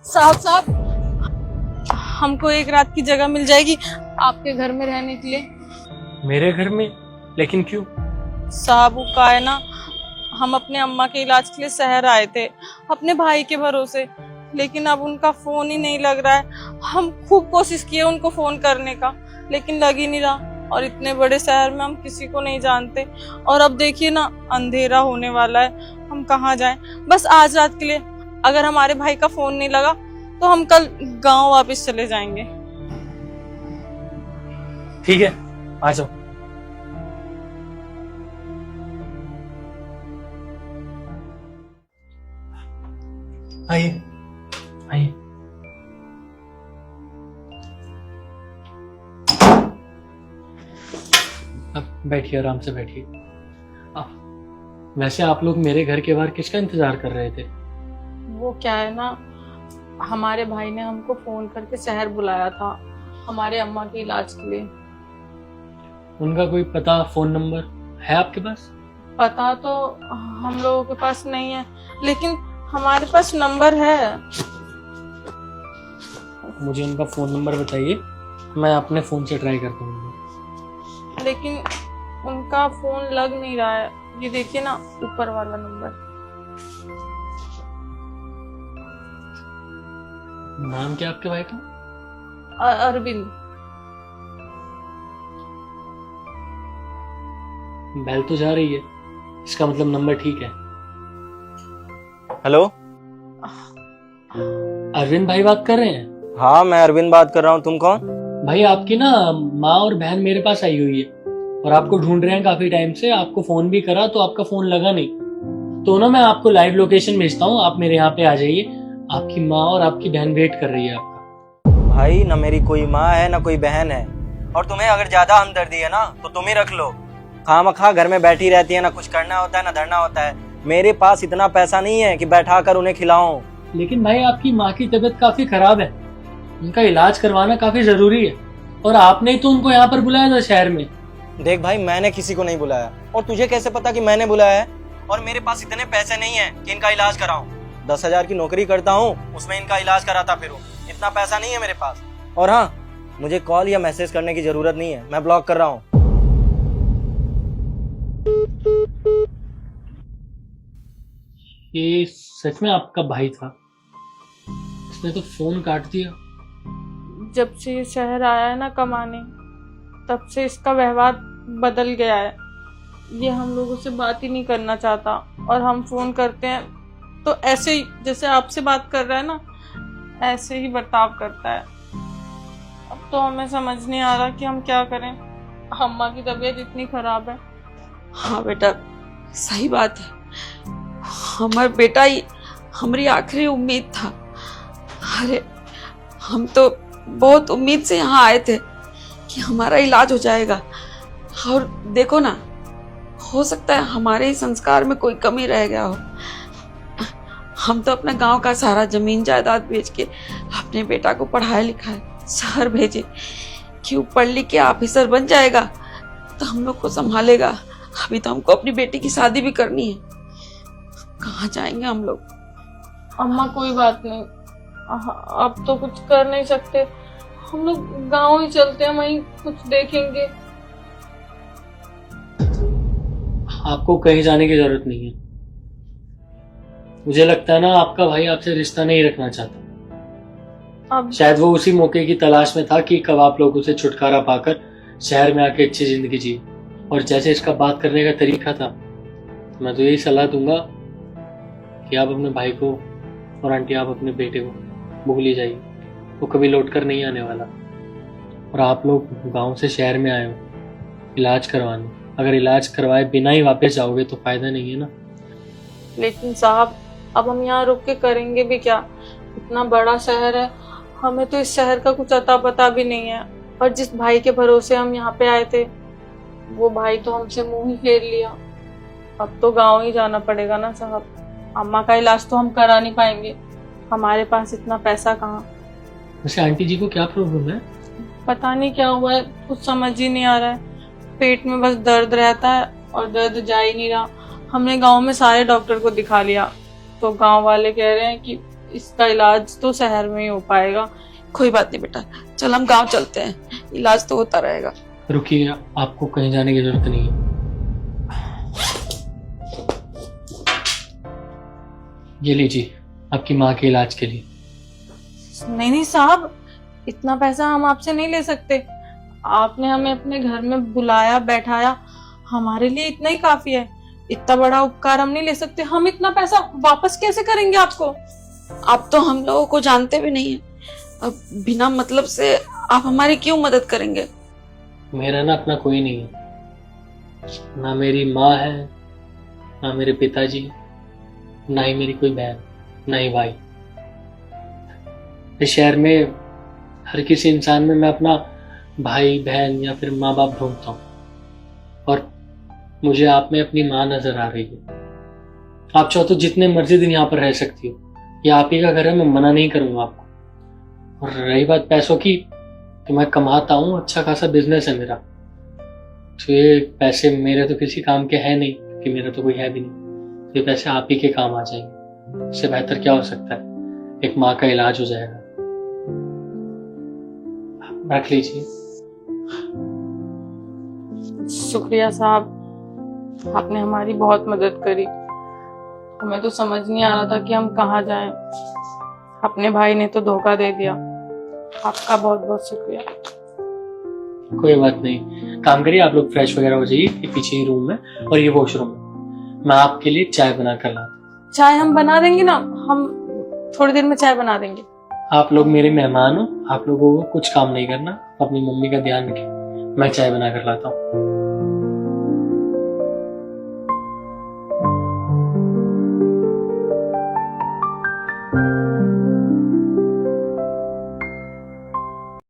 साहब साहब, हमको एक रात की जगह मिल जाएगी आपके घर में रहने के लिए? मेरे घर में? लेकिन क्यों? साहब वो का है ना, हम अपने अम्मा के इलाज के लिए शहर आए थे अपने भाई के भरोसे, लेकिन अब उनका फोन ही नहीं लग रहा है। हम खूब कोशिश किए उनको फोन करने का, लेकिन लग ही नहीं रहा। और इतने बड़े शहर में हम किसी को नहीं जानते, और अब देखिए ना अंधेरा होने वाला है, हम कहाँ जाएं? बस आज रात के लिए, अगर हमारे भाई का फोन नहीं लगा तो हम कल गांव वापस चले जाएंगे। ठीक है, आ जाओ। आइए आइए। अब बैठिए, आराम से बैठिए। वैसे आप लोग मेरे घर के बाहर किसका इंतजार कर रहे थे? वो क्या है ना, हमारे भाई ने हमको फोन करके शहर बुलाया था हमारे अम्मा के इलाज के लिए। उनका कोई पता, फोन नंबर है आपके पास? पता तो हम लोगों के पास नहीं है, लेकिन हमारे पास नंबर है। मुझे उनका फोन नंबर बताइए, मैं अपने फोन से ट्राई करता हूँ। लेकिन उनका फोन लग नहीं रहा है। ये देखिए ना ऊपर वाला नंबर। नाम क्या आपके भाई का? अरविंद। बेल तो जा रही है, इसका मतलब नंबर ठीक है। हेलो, अरविंद भाई बात कर रहे हैं? हाँ मैं अरविंद बात कर रहा हूँ। तुम कौन? भाई आपकी ना माँ और बहन मेरे पास आई हुई है और आपको ढूंढ रहे हैं काफी टाइम से। आपको फोन भी करा तो आपका फोन लगा नहीं, तो ना मैं आपको लाइव लोकेशन भेजता हूँ, आप मेरे यहाँ पे आ जाइए। आपकी माँ और आपकी बहन वेट कर रही है आपका। भाई ना मेरी कोई माँ है ना कोई बहन है, और तुम्हें अगर ज्यादा हमदर्दी है ना तो तुम ही रख लो। खामखा घर में बैठी रहती है, ना कुछ करना होता है ना धरना होता है। मेरे पास इतना पैसा नहीं है कि बैठा कर उन्हें खिलाऊं। लेकिन भाई आपकी माँ की तबीयत काफी खराब है, उनका इलाज करवाना काफी जरूरी है, और आपने ही तो उनको यहाँ पर बुलाया था शहर में। देख भाई, मैंने किसी को नहीं बुलाया, और तुझे कैसे पता कि मैंने बुलाया है? और मेरे पास इतने पैसे नहीं है कि इनका इलाज कराऊं। 10,000 की नौकरी करता हूँ, उसमें इनका इलाज कराता फिरूं। इतना पैसा नहीं है मेरे पास। और हाँ, मुझे कॉल या मैसेज करने की जरूरत नहीं है, मैं ब्लॉक कर रहा हूँ। ये सच में आपका भाई था? इसने तो फोन काट दिया। जब से ये शहर आया है ना कमाने, तब से इसका व्यवहार बदल गया है। ये हम लोगों से बात ही नहीं करना चाहता, और हम फोन करते हैं तो ऐसे ही जैसे आपसे बात कर रहा है ना, ऐसे ही बर्ताव करता है। अब तो हमें समझ नहीं आ रहा कि हम क्या करें। अम्मा की तबीयत इतनी खराब है। हाँ बेटा, सही बात है। हमारा बेटा ही हमारी आखिरी उम्मीद था। अरे हम तो बहुत उम्मीद से यहाँ आए थे कि हमारा इलाज हो जाएगा, और देखो ना, हो सकता है हमारे ही संस्कार में कोई कमी रह गया हो। हम तो अपने गांव का सारा जमीन जायदाद बेच के अपने बेटा को पढ़ाया लिखाया शहर भेजे कि वो पढ़ लिख के ऑफिसर बन जाएगा तो हम लोग को संभालेगा। अभी तो हमको अपनी बेटी की शादी भी करनी है, कहाँ जाएंगे हम लोग? अम्मा कोई बात नहीं, अब तो कुछ कर नहीं सकते। हम लोग गांव ही चलते हैं, वहीं कुछ देखेंगे। आपको कहीं जाने की जरूरत नहीं है। मुझे लगता है ना आपका भाई आपसे रिश्ता नहीं रखना चाहता। अब शायद वो उसी मौके की तलाश में था कि कब आप लोगों से छुटकारा पाकर शहर में आके अच्छी जिंदगी जी। और जैसे इसका बात करने का तरीका था, मैं तो यही सलाह दूंगा कि आप अपने भाई को और आंटी आप अपने बेटे को भूल ही जाइए, वो कभी लौट कर नहीं आने वाला। और आप लोग गांव से शहर में आए हो इलाज करवाने, अगर इलाज करवाए बिना ही वापस जाओगे तो फायदा नहीं है ना। लेकिन साहब, अब हम यहाँ रुक के करेंगे भी क्या? इतना बड़ा शहर है, हमें तो इस शहर का कुछ अता पता भी नहीं है। और जिस भाई के भरोसे हम यहाँ पे आए थे, वो भाई तो हमसे मुंह ही फेर लिया। अब तो गांव ही जाना पड़ेगा ना साहब। अम्मा का इलाज तो हम करा नहीं पाएंगे, हमारे पास इतना पैसा कहाँ। वैसे आंटी जी को क्या प्रॉब्लम है? पता नहीं क्या हुआ है, कुछ समझ ही नहीं आ रहा है। पेट में बस दर्द रहता है और दर्द जा ही नहीं रहा। हमने गांव में सारे डॉक्टर को दिखा लिया, तो गांव वाले कह रहे हैं कि इसका इलाज तो शहर में ही हो पाएगा। कोई बात नहीं बेटा, चल हम गांव चलते हैं, इलाज तो होता रहेगा। रुकिए, आपको कहीं जाने की जरूरत नहीं है। ये लीजिए आपकी माँ के इलाज के लिए। नहीं नहीं साहब, इतना पैसा हम आपसे नहीं ले सकते। आपने हमें अपने घर में बुलाया बैठाया, हमारे लिए इतना ही काफी है। इतना बड़ा उपकार हम नहीं ले सकते। हम इतना पैसा वापस कैसे करेंगे आपको? आप तो हम लोगों को जानते भी नहीं है, अब बिना मतलब से आप हमारी क्यों मदद करेंगे? मेरा ना अपना कोई नहीं है, ना मेरी माँ है, ना मेरे पिताजी, ना ही मेरी कोई बहन, ना ही भाई। इस शहर में हर किसी इंसान में मैं अपना भाई बहन या फिर माँ बाप ढूंढता हूँ, और मुझे आप में अपनी माँ नजर आ रही है। आप चाहो तो जितने मर्जी दिन यहाँ पर रह सकती हो, ये आप ही का घर है, मैं मना नहीं करूंगा आपको। और रही बात पैसों की, तो मैं कमाता हूँ, अच्छा खासा बिजनेस है मेरा, तो ये पैसे मेरे तो किसी काम के हैं नहीं, क्योंकि मेरा तो कोई है भी नहीं। तो ये पैसे आप ही के काम आ जाएंगे। इससे बेहतर क्या हो सकता है, एक माँ का इलाज हो जाएगा। रख लीजिए। शुक्रिया साहब, आपने हमारी बहुत मदद करी। हमें तो समझ नहीं आ रहा था कि हम कहाँ जाएं। अपने भाई ने तो धोखा दे दिया। आपका बहुत बहुत शुक्रिया। कोई बात नहीं, काम करिए, आप लोग फ्रेश वगैरह हो जाइए, ये पीछे ही रूम है और ये वॉशरूम है। मैं आपके लिए चाय बना कर लाता। चाय हम बना देंगे ना, हम थोड़ी देर में चाय बना देंगे। आप लोग मेरे मेहमान हो, आप लोगों को कुछ काम नहीं करना, अपनी मम्मी का ध्यान रखें। मैं चाय बना कर लाता हूँ।